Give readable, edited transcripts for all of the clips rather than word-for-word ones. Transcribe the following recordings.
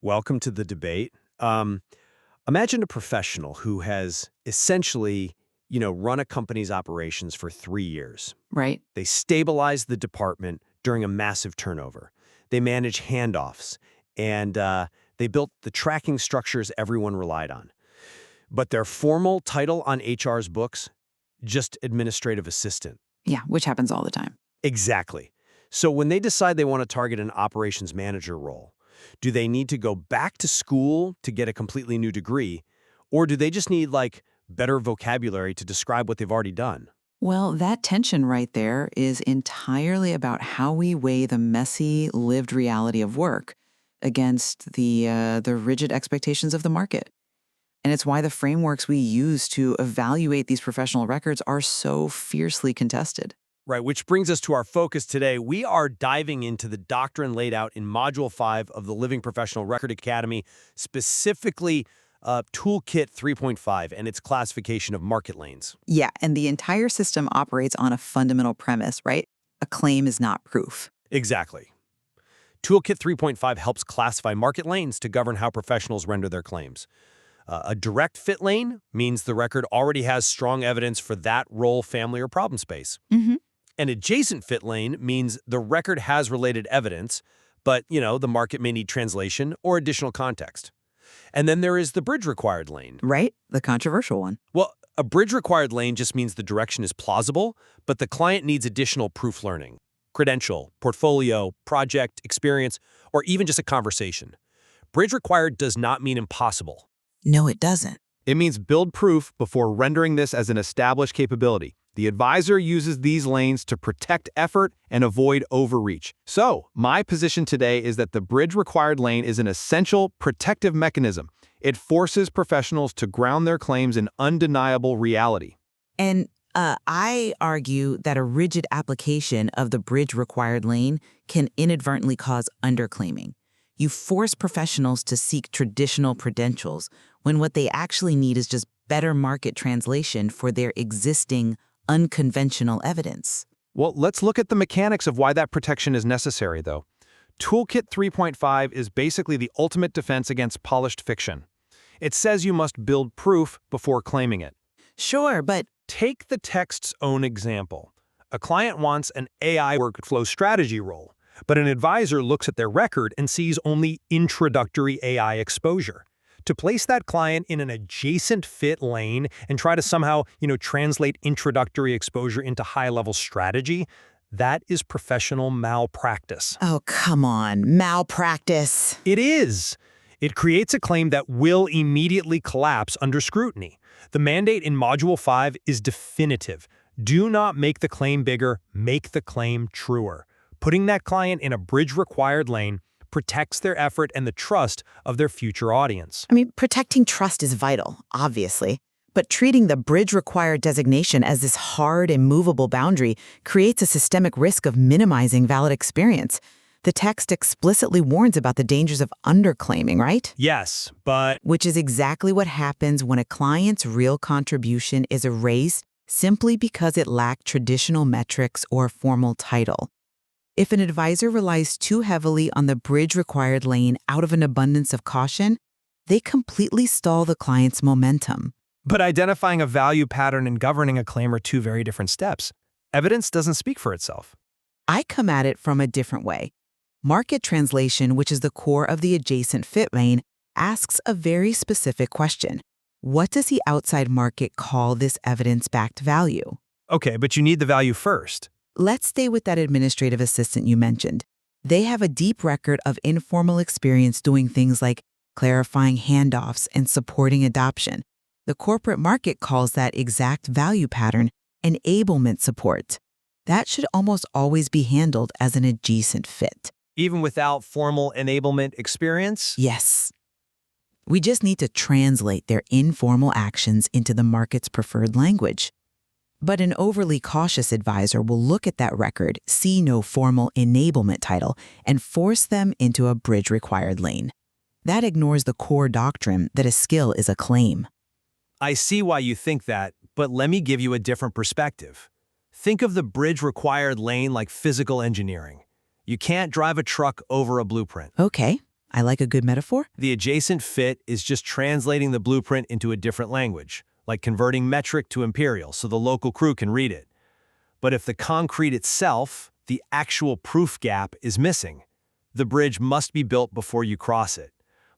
Welcome to the debate. Imagine a professional who has essentially, run a company's operations for 3 years. Right. They stabilize the department during a massive turnover. They manage handoffs, and they built the tracking structures everyone relied on. But their formal title on HR's books, just administrative assistant. Yeah, which happens all the time. Exactly. So when they decide they want to target an operations manager role, do they need to go back to school to get a completely new degree, or do they just need, better vocabulary to describe what they've already done? Well, that tension right there is entirely about how we weigh the messy, lived reality of work against the rigid expectations of the market. And it's why the frameworks we use to evaluate these professional records are so fiercely contested. Right, which brings us to our focus today. We are diving into the doctrine laid out in Module 5 of the Living Professional Record Academy, specifically Toolkit 3.5 and its classification of market lanes. Yeah, and the entire system operates on a fundamental premise, right? A claim is not proof. Exactly. Toolkit 3.5 helps classify market lanes to govern how professionals render their claims. A direct fit lane means the record already has strong evidence for that role, family, or problem space. Mm-hmm. An adjacent fit lane means the record has related evidence, but, the market may need translation or additional context. And then there is the bridge-required lane. Right? The controversial one. Well, a bridge-required lane just means the direction is plausible, but the client needs additional proof learning, credential, portfolio, project, experience, or even just a conversation. Bridge-required does not mean impossible. No, it doesn't. It means build proof before rendering this as an established capability. The advisor uses these lanes to protect effort and avoid overreach. So, my position today is that the bridge-required lane is an essential protective mechanism. It forces professionals to ground their claims in undeniable reality. And I argue that a rigid application of the bridge-required lane can inadvertently cause underclaiming. You force professionals to seek traditional credentials when what they actually need is just better market translation for their existing unconventional evidence. Well, let's look at the mechanics of why that protection is necessary, though. Toolkit 3.5 is basically the ultimate defense against polished fiction. It says you must build proof before claiming it. Sure, but Take the text's own example. A client wants an AI workflow strategy role, but an advisor looks at their record and sees only introductory AI exposure. To place that client in an adjacent fit lane and try to somehow, translate introductory exposure into high-level strategy, that is professional malpractice. oh, come on, malpractice. It is. It creates a claim that will immediately collapse under scrutiny. The mandate in Module 5 is definitive. Do not make the claim bigger, make the claim truer. Putting that client in a bridge-required lane protects their effort and the trust of their future audience. I mean, protecting trust is vital, obviously, but treating the bridge-required designation as this hard, immovable boundary creates a systemic risk of minimizing valid experience. The text explicitly warns about the dangers of underclaiming, right? Yes, but Which is exactly what happens when a client's real contribution is erased simply because it lacked traditional metrics or formal title. If an advisor relies too heavily on the bridge-required lane out of an abundance of caution, they completely stall the client's momentum. identifying a value pattern and governing a claim are two very different steps. Evidence doesn't speak for itself. I come at it from a different way. Market translation, which is the core of the adjacent fit lane, asks a very specific question. What does the outside market call this evidence-backed value? Okay, but you need the value first. Let's stay with that administrative assistant you mentioned. They have a deep record of informal experience doing things like clarifying handoffs and supporting adoption. The corporate market calls that exact value pattern enablement support. That should almost always be handled as an adjacent fit. Even without formal enablement experience? Yes. We just need to translate their informal actions into the market's preferred language. But an overly cautious advisor will look at that record, see no formal enablement title, and force them into a bridge-required lane. That ignores the core doctrine that a skill is a claim. I see why you think that, but let me give you a different perspective. Think of the bridge-required lane like physical engineering. You can't drive a truck over a blueprint. Okay, I like a good metaphor. The adjacent fit is just translating the blueprint into a different language, like converting metric to imperial so the local crew can read it. But if the concrete itself, the actual proof gap, is missing, the bridge must be built before you cross it.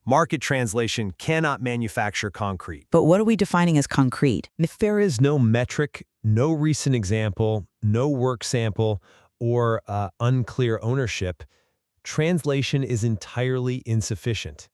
Market translation cannot manufacture concrete. But what are we defining as concrete? If there is no metric, no recent example, no work sample, or unclear ownership, translation is entirely insufficient.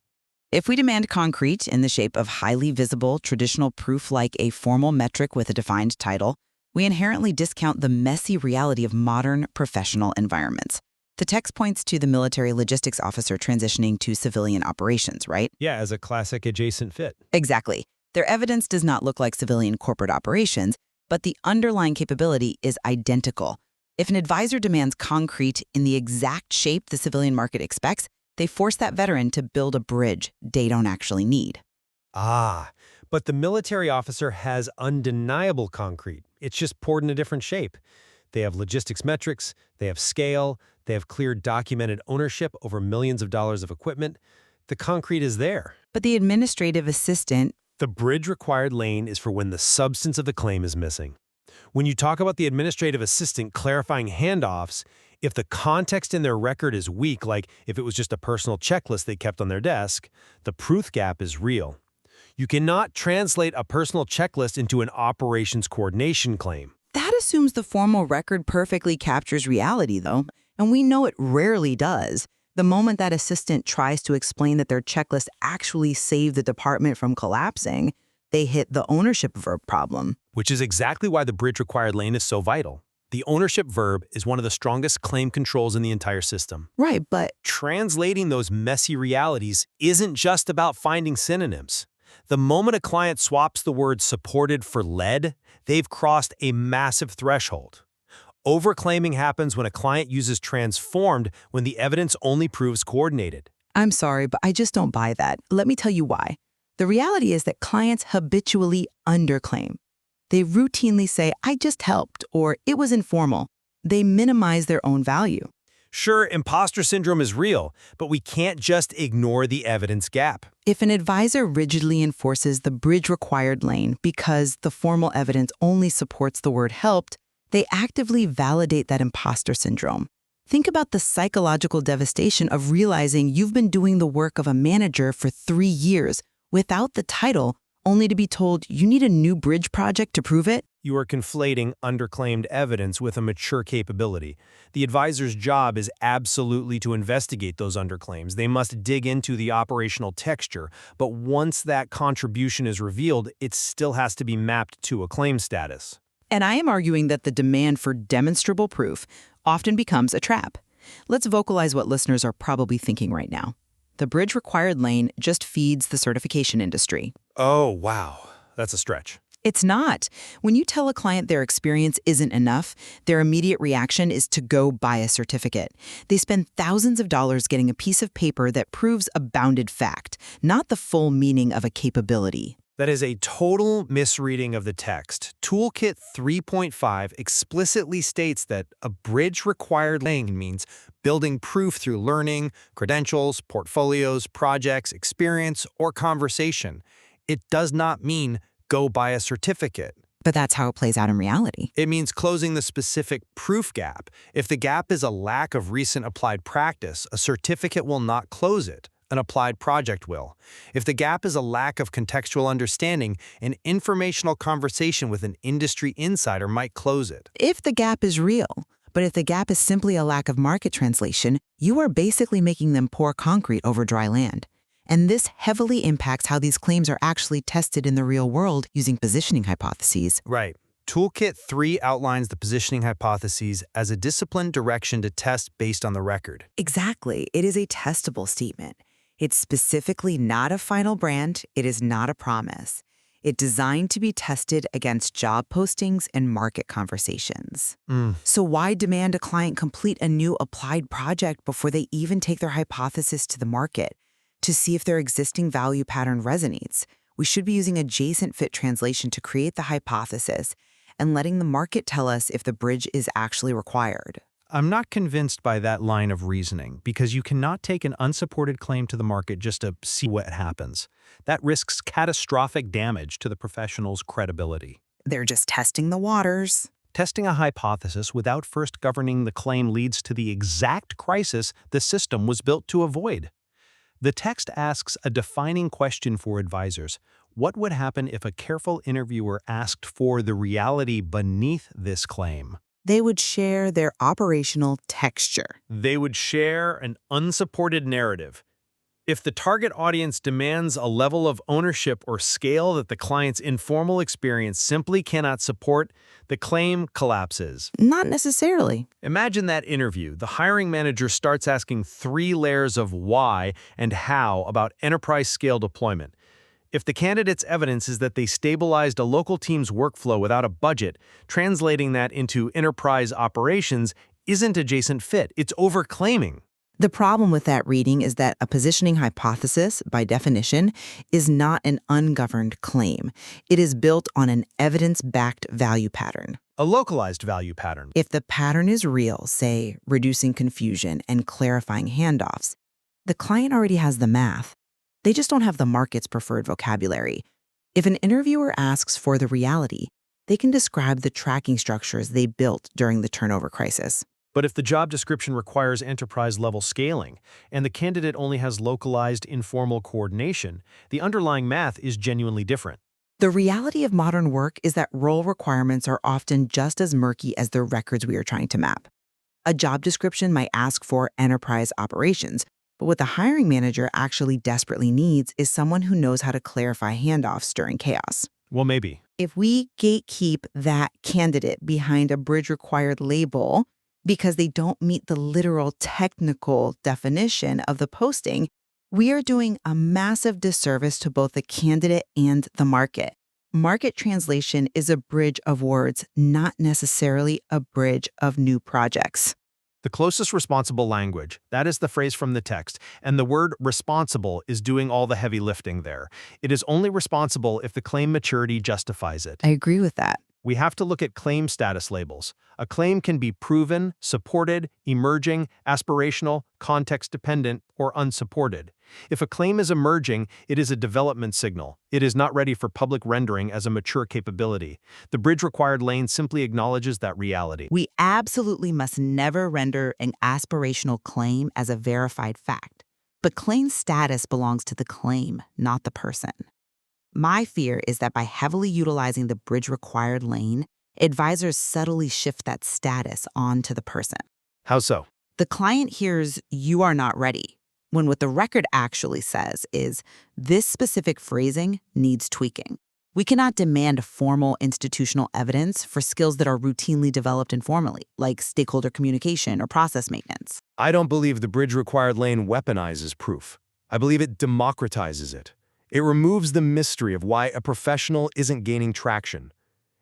If we demand concrete in the shape of highly visible, traditional proof like a formal metric with a defined title, we inherently discount the messy reality of modern professional environments. The text points to the military logistics officer transitioning to civilian operations, right? Yeah, as a classic adjacent fit. Exactly. Their evidence does not look like civilian corporate operations, but the underlying capability is identical. If an advisor demands concrete in the exact shape the civilian market expects, they force that veteran to build a bridge they don't actually need. Ah, but the military officer has undeniable concrete. It's just poured in a different shape. They have logistics metrics, they have scale, they have clear documented ownership over millions of dollars of equipment. The concrete is there. But the administrative assistant, The bridge required lane is for when the substance of the claim is missing. When you talk about the administrative assistant clarifying handoffs, if the context in their record is weak, like if it was just a personal checklist they kept on their desk, the proof gap is real. You cannot translate a personal checklist into an operations coordination claim. that assumes the formal record perfectly captures reality, though, and we know it rarely does. The moment that assistant tries to explain that their checklist actually saved the department from collapsing, they hit the ownership verb problem. Which is exactly why the bridge required lane is so vital. The ownership verb is one of the strongest claim controls in the entire system. Right, but Translating those messy realities isn't just about finding synonyms. The moment a client swaps the word supported for lead, they've crossed a massive threshold. Overclaiming happens when a client uses transformed when the evidence only proves coordinated. I'm sorry, but I just don't buy that. Let me tell you why. The reality is that clients habitually underclaim. They routinely say, I just helped, or it was informal. They minimize their own value. Sure, imposter syndrome is real, but we can't just ignore the evidence gap. If an advisor rigidly enforces the bridge required lane because the formal evidence only supports the word helped, they actively validate that imposter syndrome. Think about the psychological devastation of realizing you've been doing the work of a manager for 3 years without the title, only to be told you need a new bridge project to prove it. You are conflating underclaimed evidence with a mature capability. The advisor's job is absolutely to investigate those underclaims. They must dig into the operational texture, but once that contribution is revealed, it still has to be mapped to a claim status. And I am arguing that the demand for demonstrable proof often becomes a trap. Let's vocalize what listeners are probably thinking right now. The bridge required lane just feeds the certification industry. Oh, wow. That's a stretch. It's not. When you tell a client their experience isn't enough, their immediate reaction is to go buy a certificate. They spend thousands of dollars getting a piece of paper that proves a bounded fact, not the full meaning of a capability. That is a total misreading of the text. Toolkit 3.5 explicitly states that a bridge required lane means building proof through learning, credentials, portfolios, projects, experience, or conversation. It does not mean go buy a certificate. But that's how it plays out in reality. It means closing the specific proof gap. If the gap is a lack of recent applied practice, a certificate will not close it. An applied project will. If the gap is a lack of contextual understanding, an informational conversation with an industry insider might close it. If the gap is real, but if the gap is simply a lack of market translation, you are basically making them pour concrete over dry land. And this heavily impacts how these claims are actually tested in the real world using positioning hypotheses. Right. Toolkit 3 outlines the positioning hypotheses as a disciplined direction to test based on the record. Exactly. It is a testable statement. It's specifically not a final brand. It is not a promise. It's designed to be tested against job postings and market conversations. So why demand a client complete a new applied project before they even take their hypothesis to the market? To see if their existing value pattern resonates, we should be using adjacent fit translation to create the hypothesis and letting the market tell us if the bridge is actually required. I'm not convinced by that line of reasoning because you cannot take an unsupported claim to the market just to see what happens. That risks catastrophic damage to the professional's credibility. They're just testing the waters. Testing a hypothesis without first governing the claim leads to the exact crisis the system was built to avoid. The text asks a defining question for advisors. What would happen if a careful interviewer asked for the reality beneath this claim? They would share their operational texture. They would share an unsupported narrative. If the target audience demands a level of ownership or scale that the client's informal experience simply cannot support, the claim collapses. Not necessarily. Imagine that interview. The hiring manager starts asking 3 layers of why and how about enterprise-scale deployment. If the candidate's evidence is that they stabilized a local team's workflow without a budget, translating that into enterprise operations isn't adjacent fit, it's overclaiming. The problem with that reading is that a positioning hypothesis, by definition, is not an ungoverned claim. It is built on an evidence-backed value pattern. A localized value pattern. If the pattern is real, say, reducing confusion and clarifying handoffs, the client already has the math. They just don't have the market's preferred vocabulary. If an interviewer asks for the reality, they can describe the tracking structures they built during the turnover crisis. But if the job description requires enterprise-level scaling, and the candidate only has localized, informal coordination, the underlying math is genuinely different. The reality of modern work is that role requirements are often just as murky as the records we are trying to map. A job description might ask for enterprise operations, but what the hiring manager actually desperately needs is someone who knows how to clarify handoffs during chaos. Well, maybe. If we gatekeep that candidate behind a bridge-required label because they don't meet the literal technical definition of the posting, we are doing a massive disservice to both the candidate and the market. Market translation is a bridge of words, not necessarily a bridge of new projects. The closest responsible language, that is the phrase from the text, and the word responsible is doing all the heavy lifting there. It is only responsible if the claim maturity justifies it. I agree with that. We have to look at claim status labels. A claim can be proven, supported, emerging, aspirational, context-dependent, or unsupported. If a claim is emerging, it is a development signal. It is not ready for public rendering as a mature capability. The bridge-required lane simply acknowledges that reality. We absolutely must never render an aspirational claim as a verified fact. But claim status belongs to the claim, not the person. My fear is that by heavily utilizing the bridge-required lane, advisors subtly shift that status onto the person. How so? The client hears, "You are not ready," when what the record actually says is, "This specific phrasing needs tweaking." We cannot demand formal institutional evidence for skills that are routinely developed informally, like stakeholder communication or process maintenance. I don't believe the bridge-required lane weaponizes proof. I believe it democratizes it. It removes the mystery of why a professional isn't gaining traction.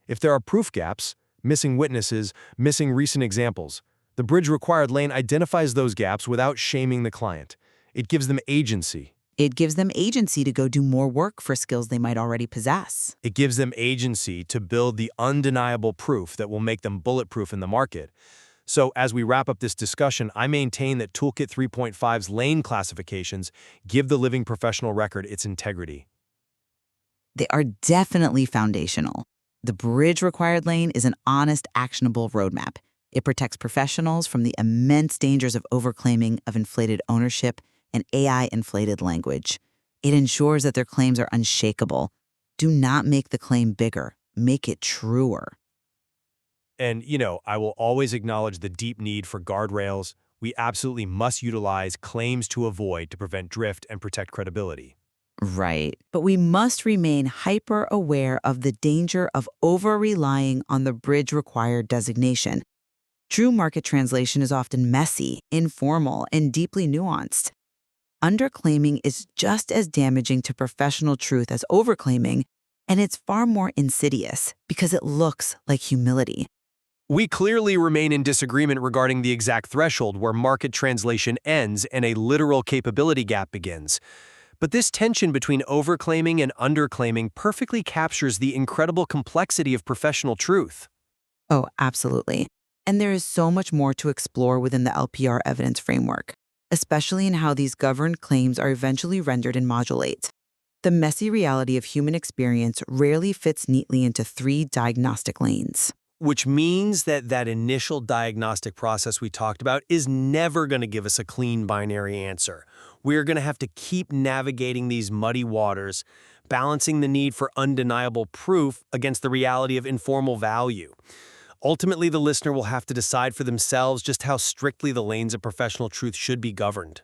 If there are proof gaps, missing witnesses, missing recent examples, the bridge-required lane identifies those gaps without shaming the client. It gives them agency. It gives them agency to go do more work for skills they might already possess. It gives them agency to build the undeniable proof that will make them bulletproof in the market. So as we wrap up this discussion, I maintain that Toolkit 3.5's lane classifications give the living professional record its integrity. They are definitely foundational. The bridge-required lane is an honest, actionable roadmap. It protects professionals from the immense dangers of overclaiming, of inflated ownership, and AI-inflated language. It ensures that their claims are unshakable. Do not make the claim bigger. Make it truer. And, I will always acknowledge the deep need for guardrails. We absolutely must utilize claims to avoid to prevent drift and protect credibility. Right. But we must remain hyper-aware of the danger of over-relying on the bridge-required designation. True market translation is often messy, informal, and deeply nuanced. Underclaiming is just as damaging to professional truth as overclaiming, and it's far more insidious because it looks like humility. We clearly remain in disagreement regarding the exact threshold where market translation ends and a literal capability gap begins. But this tension between overclaiming and underclaiming perfectly captures the incredible complexity of professional truth. Oh, absolutely. And there is so much more to explore within the LPR evidence framework, especially in how these governed claims are eventually rendered in Module 8. The messy reality of human experience rarely fits neatly into 3 diagnostic lanes. Which means that that initial diagnostic process we talked about is never going to give us a clean binary answer. We're going to have to keep navigating these muddy waters, balancing the need for undeniable proof against the reality of informal value. Ultimately, the listener will have to decide for themselves just how strictly the lanes of professional truth should be governed.